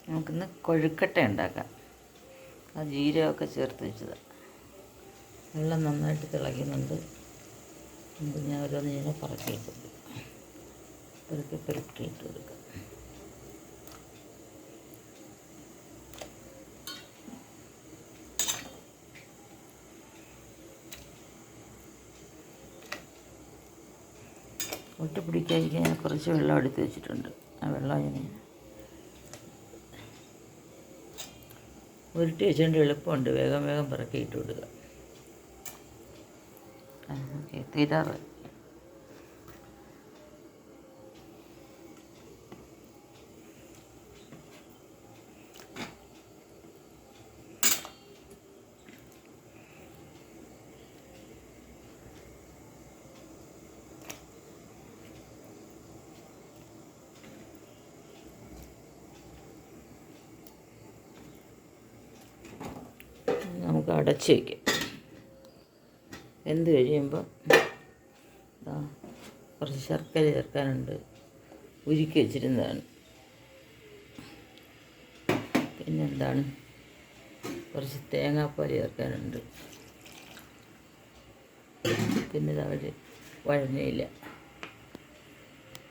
നമുക്കിന്ന് കൊഴുക്കട്ട ഉണ്ടാക്കാം. ആ ജീരകമൊക്കെ ചേർത്ത് വെച്ചതാണ്. വെള്ളം നന്നായിട്ട് തിളയ്ക്കുന്നുണ്ട്. നമുക്ക് ഞാൻ ഓരോന്ന് ഇങ്ങനെ പറക്കിയിട്ട് പെറുക്കിയിട്ട് കൊടുക്കാം. ഒട്ടി പിടിക്കാതിരിക്കാൻ ഞാൻ കുറച്ച് വെള്ളം എടുത്ത് വെച്ചിട്ടുണ്ട്. ആ വെള്ളം ഇങ്ങനെ ഉരുട്ടി വെച്ചുകൊണ്ട് എളുപ്പമുണ്ട്. വേഗം വേഗം പറക്കിയിട്ട് വിടുക. ഓക്കെ, തീരാറ്. നമുക്ക് അടച്ച് വയ്ക്കാം. വെന്ത് കഴിയുമ്പോൾ കുറച്ച് ശർക്കര ചേർക്കാനുണ്ട്. ഉരുക്കി വെച്ചിരുന്നതാണ്. പിന്നെന്താണ്, കുറച്ച് തേങ്ങാപ്പാൽ ചേർക്കാനുണ്ട്. പിന്നെ അവർ വഴഞ്ഞയില്ല.